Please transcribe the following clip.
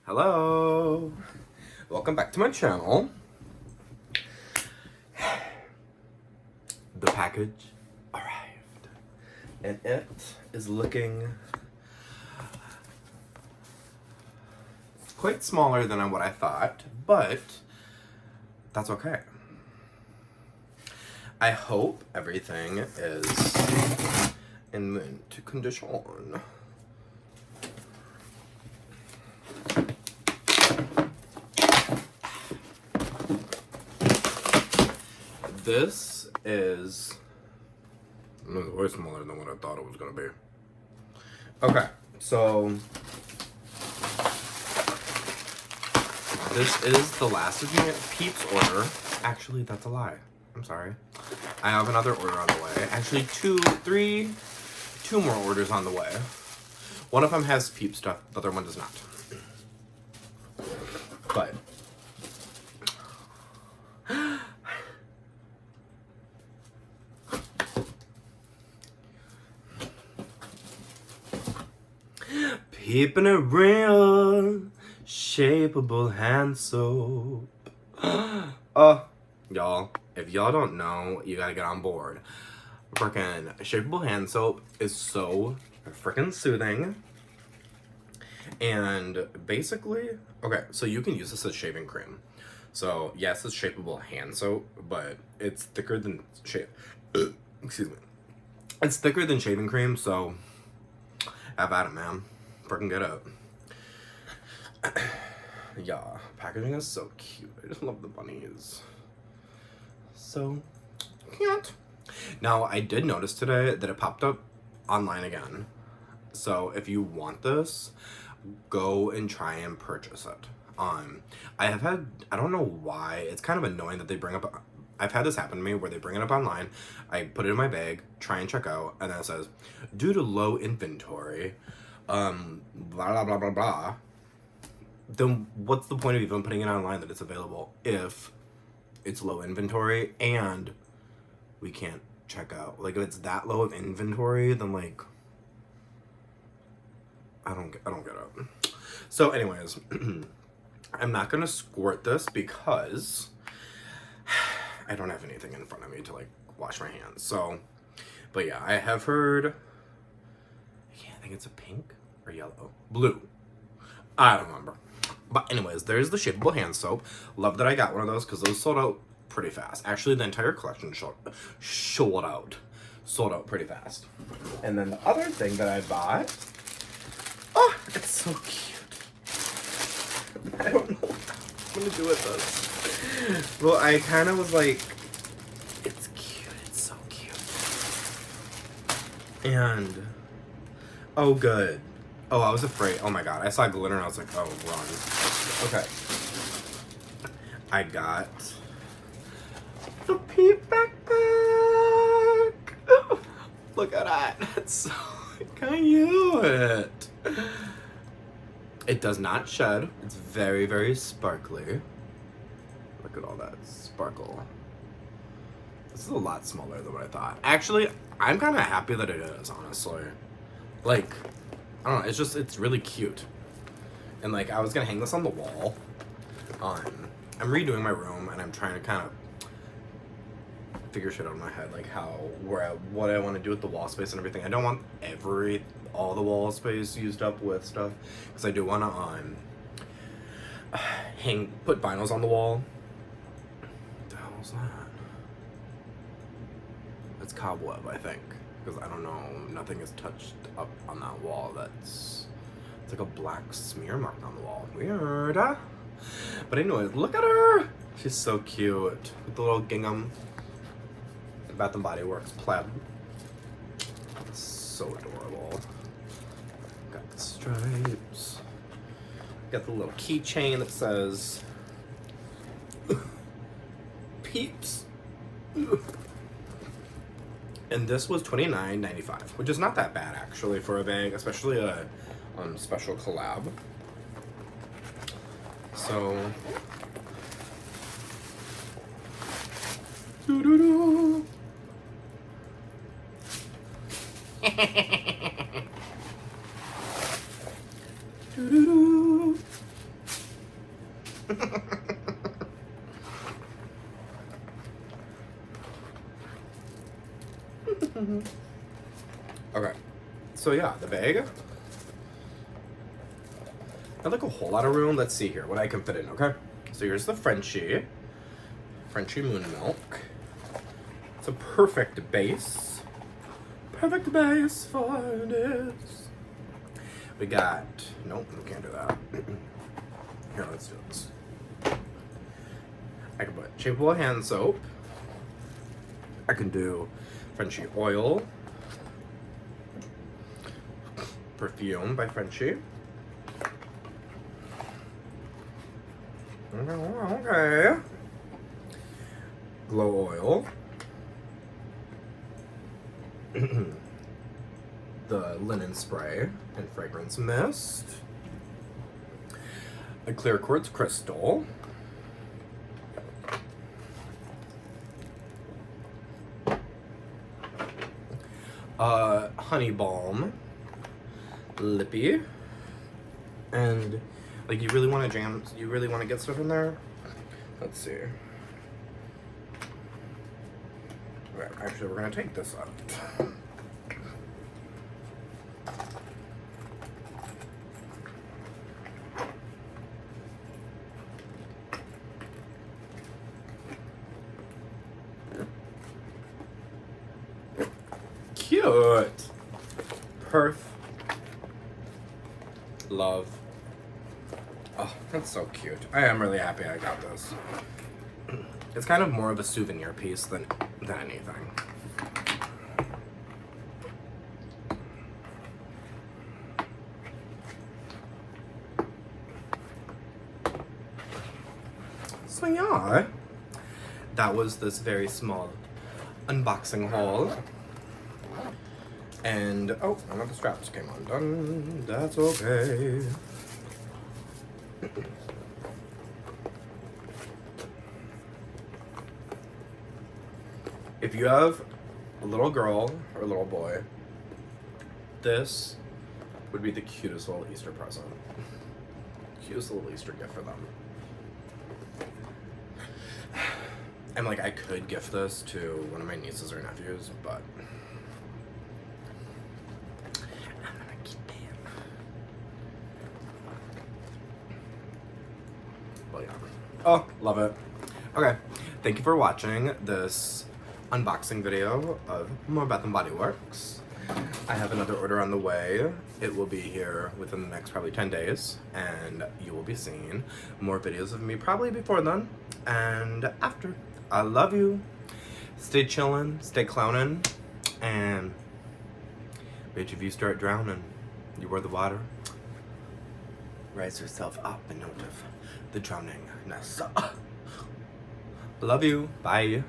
Hello! Welcome back to my channel. The package arrived. And it is looking quite smaller than what I thought, but that's okay. I hope everything is in mint condition. This is way smaller than what I thought it was gonna be. Okay, so this is the last of my Peeps order. Actually, that's a lie. I'm sorry. I have another order on the way. Actually, two more orders on the way. One of them has Peep stuff, the other one does not. But Peepin' a real shapeable hand soap. Y'all, if y'all don't know, you gotta get on board. Frickin' shapeable hand soap is so frickin' soothing. And basically, okay, so you can use this as shaving cream. So yes, it's shapeable hand soap, but it's thicker than excuse me. It's thicker than shaving cream, so have at it, man. Freaking get up. Yeah, packaging is so cute. I just love the bunnies. So cute. Now, I did notice today that it popped up online again. So if you want this, go and try and purchase it. I don't know why, it's kind of annoying that they bring up, I've had this happen to me where they bring it up online, I put it in my bag, try and check out, and then it says, due to low inventory, blah, blah, blah, blah, blah. Then what's the point of even putting it online that it's available if it's low inventory and we can't check out? Like, if it's that low of inventory, then like, I don't get it. So anyways, I'm not gonna squirt this because I don't have anything in front of me to like wash my hands. So, but yeah, I have heard, I think it's a pink or yellow, blue. I don't remember. But anyways, there's the shapeable hand soap. Love that I got one of those because those sold out pretty fast. Actually, the entire collection sold out pretty fast. And then the other thing that I bought, oh, it's so cute. I don't know what I'm gonna do with this. Well, I kind of was like, it's cute, it's so cute. And, oh good. Oh, I was afraid. Oh my god, I saw glitter and I was like, oh, run. Okay. I got the Peep backpack. Look at that. It's so cute. It does not shed. It's very, very sparkly. Look at all that sparkle. This is a lot smaller than what I thought. Actually, I'm kind of happy that it is, honestly. Like, I don't know, it's really cute. And like, I was gonna hang this on the wall. I'm redoing my room and I'm trying to kind of figure shit out in my head, like what I want to do with the wall space and everything. I don't want all the wall space used up with stuff, because I do want to put vinyls on the wall. What the hell is that? It's cobweb, I think, because I don't know, nothing is touched up on that wall. It's like a black smear mark on the wall. Weird, huh? But anyways, look at her. She's so cute with the little gingham. Bath and Body Works plaid. It's so adorable. Got the stripes. Got the little keychain that says Peeps. And this was $29.95, which is not that bad actually for a bag, especially a special collab. So doo-doo-doo. Okay, so yeah, the bag. Not like a whole lot of room. Let's see here what I can fit in. Okay, so here's the Frenchie Moon Milk. It's a perfect base. Perfect base for this. We got, nope, we can't do that. Here, let's do this. I can put shapeable hand soap. I can do Frenchie oil. Perfume by Frenchie. Okay. Glow oil. The linen spray and fragrance mist. A clear quartz crystal. Honey balm. Lippy. And like, you really want to jam, you really want to get stuff in there? Let's see. Okay, actually, we're gonna take this out. Cute. Perf. Love. Oh, that's so cute. I am really happy I got this. It's kind of more of a souvenir piece than anything. So yeah, that was this very small unboxing haul. And, oh, one of the straps came undone. That's okay. If you have a little girl or a little boy, this would be the cutest little Easter present. Cutest little Easter gift for them. And like, I could gift this to one of my nieces or nephews, but I'm gonna keep it. Well, yeah. Oh, love it. Okay, thank you for watching this unboxing video of more Bath & Body Works. I have another order on the way. It will be here within the next probably 10 days, and you will be seeing more videos of me probably before then and after. I love you. Stay chillin', stay clownin', and bitch, if you start drowning, you were the water. Rise yourself up and out of the drowningness. Love you. Bye.